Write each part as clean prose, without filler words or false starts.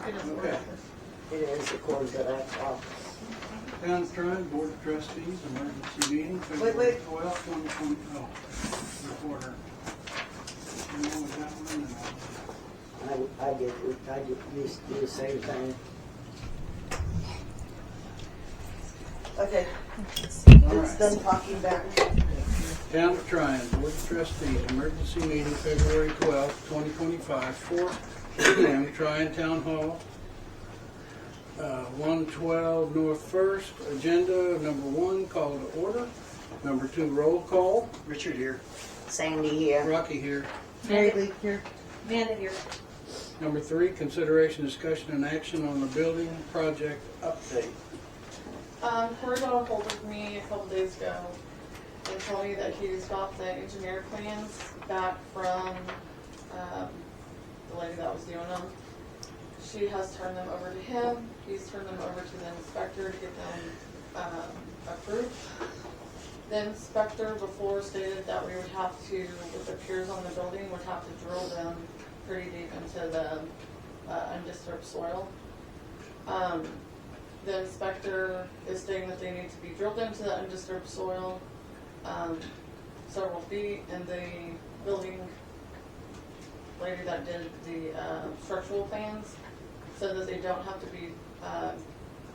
Okay. It is according to that office. Town of Tryon Board of Trustees, emergency meeting, Wait. February 12th, 2020. Oh, recorder. You know what that one? I used to do the same thing. Okay, All it's right. done talking back. Town of Tryon Board of Trustees, emergency meeting, February 12th, 2025, 4 p.m., Tryon Town Hall, 112 North First. Agenda number 1, call to order. Number 2, roll call. Richard here. Sandy here. Rocky here. Mary Lee here. Amanda here. Number 3, consideration, discussion, and action on the building project update. Corey got a hold of me a couple days ago and told me that he's got the engineer plans back from the lady that was doing them. She has turned them over to him. He's turned them over to the inspector to get them approved. The inspector before stated that we would have to, with the piers on the building, would have to drill them pretty deep into the undisturbed soil. The inspector is stating that they need to be drilled into the undisturbed soil several feet, and the building lady that did the structural plans said that they don't have to be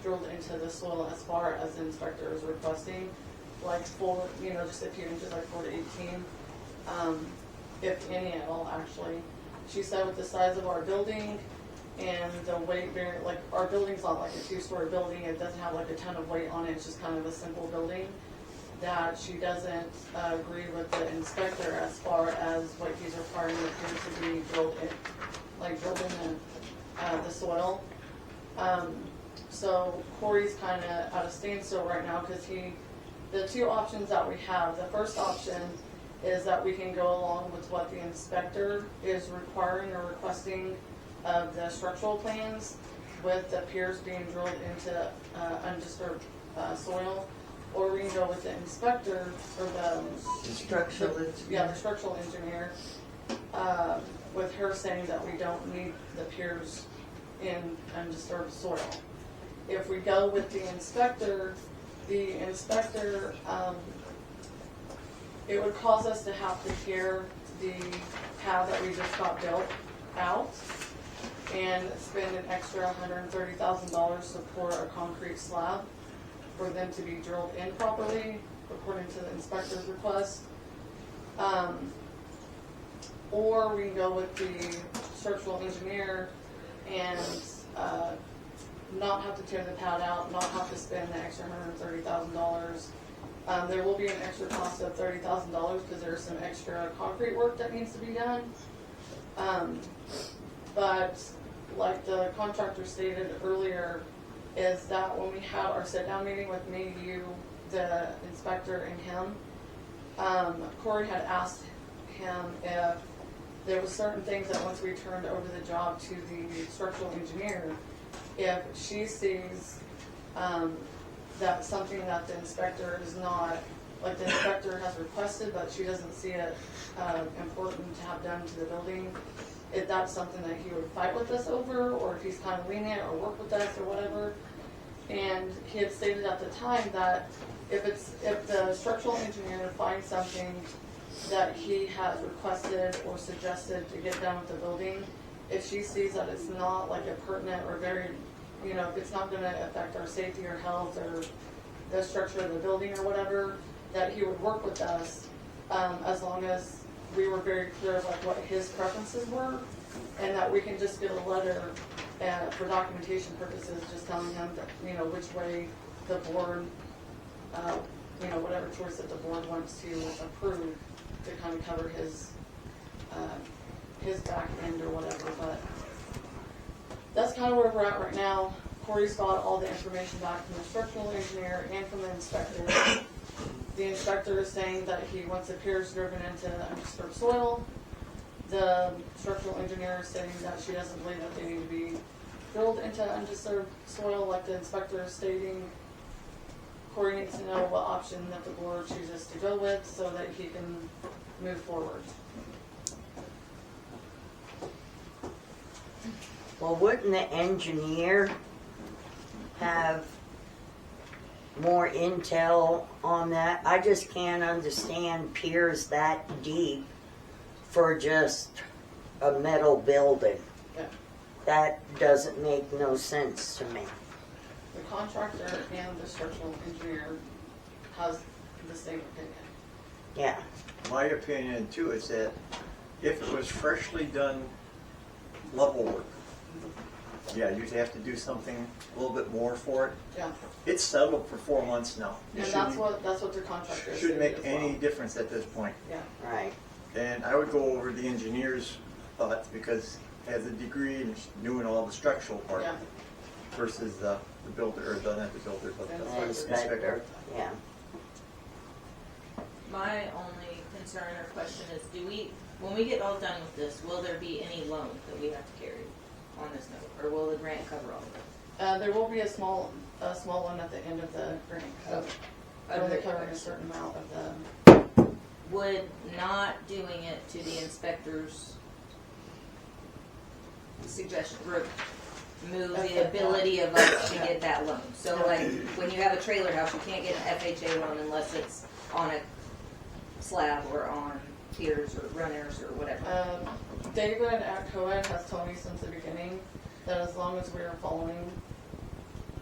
drilled into the soil as far as the inspector is requesting, like just a few inches, like 4 to 18, if any at all, actually. She said with the size of our building and the weight bearing, like our building's not like a 2-story building, it doesn't have like a ton of weight on it, it's just kind of a simple building, that she doesn't agree with the inspector as far as what he's requiring the piers to be drilled in the soil. So Corey's kind of at a standstill right now because the 2 options that we have, the first option is that we can go along with what the inspector is requiring or requesting of the structural plans, with the piers being drilled into undisturbed soil, or we can go with the inspector or the structural engineer, with her saying that we don't need the piers in undisturbed soil. If we go with the inspector, it would cause us to have to tear the pad that we just got built out and spend an extra $130,000 to pour a concrete slab for them to be drilled in properly, according to the inspector's request. Or we can go with the structural engineer and not have to tear the pad out, not have to spend the extra $130,000. There will be an extra cost of $30,000 because there's some extra concrete work that needs to be done. But like the contractor stated earlier, is that when we had our sit-down meeting with me, you, the inspector, and him, Corey had asked him if there was certain things that once we turned over the job to the structural engineer, if she sees that's something that the inspector is not, like the inspector has requested, but she doesn't see it important to have done to the building, if that's something that he would fight with us over, or if he's kind of lenient or work with us or whatever. And he had stated at the time that if the structural engineer finds something that he has requested or suggested to get done with the building, if she sees that it's not like a pertinent or very, if it's not going to affect our safety or health or the structure of the building or whatever, that he would work with us as long as we were very clear of like what his preferences were, and that we can just get a letter for documentation purposes, just telling him that, which way the board, whatever choice that the board wants to approve to kind of cover his back end or whatever. But that's kind of where we're at right now. Corey's got all the information back from the structural engineer and from the inspector. The inspector is saying that he wants the piers driven into undisturbed soil. The structural engineer is saying that she doesn't believe that they need to be drilled into undisturbed soil like the inspector is stating. Corey needs to know what option that the board chooses to go with so that he can move forward. Well, wouldn't the engineer have more intel on that? I just can't understand piers that deep for just a metal building. Yeah. That doesn't make no sense to me. The contractor and the structural engineer has the same opinion. Yeah. My opinion too is that if it was freshly done level work, yeah, you'd have to do something a little bit more for it. Yeah. It's settled for 4 months now. It And shouldn't- that's what the contractor is. shouldn't make as well. any difference at this point. Yeah. Right. And I would go over the engineer's thoughts because he has a degree and he's doing all the structural part Yeah. versus the builder, or not the builder, but And the Inspector. inspector. Yeah. My only concern or question is, when we get all done with this, will there be any loan that we have to carry on this note, or will the grant cover all of it? There will be a small one at the end of the grant. Only covering a certain amount of the. Would not doing it to the inspector's suggestion remove the ability of us to get that loan? So like, when you have a trailer house, you can't get an FHA loan unless it's on a slab or on piers or runners or whatever. David at Coed has told me since the beginning that as long as we're following,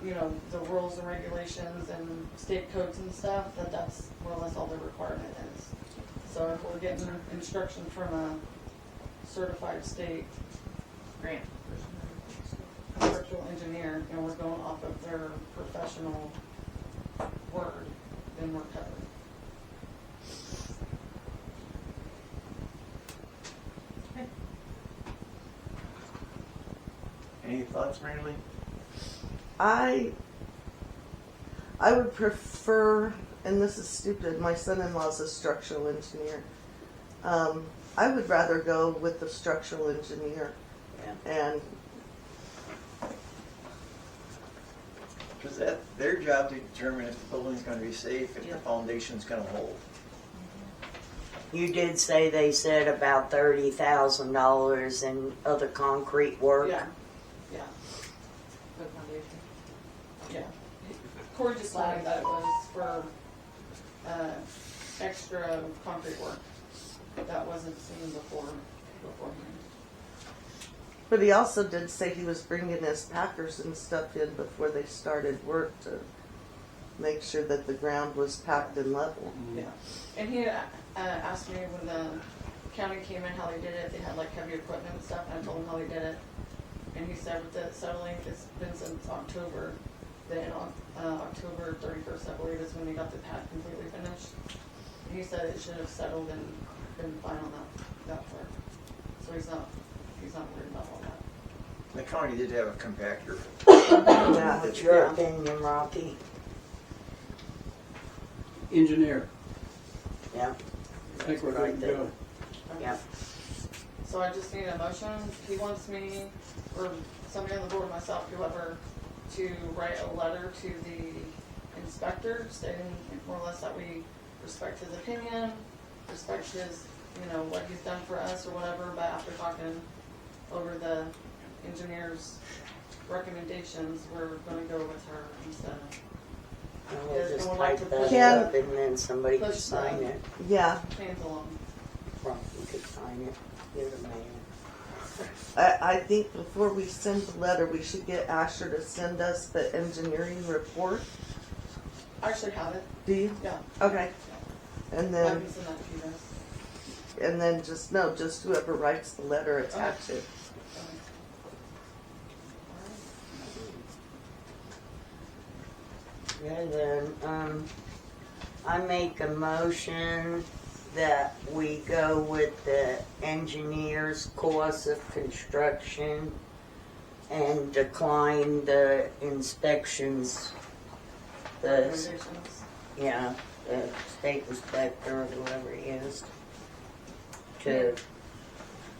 the rules and regulations and state codes and stuff, that's more or less all the requirement is. So if we're getting instruction from a certified state Grant. structural engineer, and we're going off of their professional word, then we're covered. Any thoughts, Mary Lee? I would prefer, and this is stupid, my son-in-law's a structural engineer. I would rather go with the structural engineer. And Because that's their job to determine if the building's gonna be safe, if Yeah. the foundation's gonna hold. you did say they said about $30,000 in other concrete work. Yeah. Good foundation. Yeah. Corey just told me that it was for extra concrete work that wasn't seen beforehand. But he also did say he was bringing his packers and stuff in before they started work to make sure that the ground was packed and level. Yeah. And he asked me when the county came in how they did it. They had like heavy equipment and stuff, and I told him how they did it. And he said with the settling, it's been since October. Then on October 31st, I believe, is when they got the pad completely finished. And he said it should have settled and been fine on that part. So he's not worried about all that. The county did have a compactor. Yeah, what's your opinion, Rocky? Engineer, Yeah, I think we're good to go. yeah. So I just need a motion. He wants me, or somebody on the board, myself, whoever, to write a letter to the inspector stating more or less that we respect his opinion, respect his, what he's done for us or whatever, but after talking over the engineer's recommendations, we're gonna go with her instead. And we'll Yes, just and we'd like type to that push up and then somebody can push sign the- it. Yeah, Hands along. Rocky could sign it. You're the man. I think before we send the letter, we should get Asher to send us the engineering report. I actually have it, Do you? yeah. Okay. And I then, can send that to you guys. just whoever writes the letter, attach it. And then, I make a motion that we go with the engineer's cost of construction and decline the inspections. The, Recommendations. yeah, the state inspector or whoever he is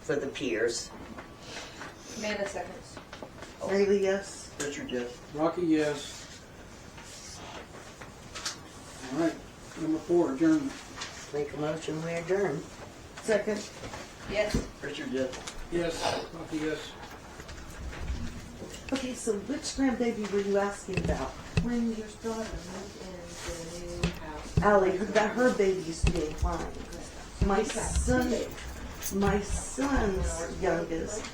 for the piers. Amanda seconds. Rayleigh, yes? Richard, yes. Rocky, yes. All right, number 4, adjournment. Make a motion, we adjourn. Second? Yes. Richard, yes. Yes, Rocky, yes. Okay, so which grandbaby were you asking about? When your daughter moved into the new house. Allie, her baby's being fine. My son's youngest, the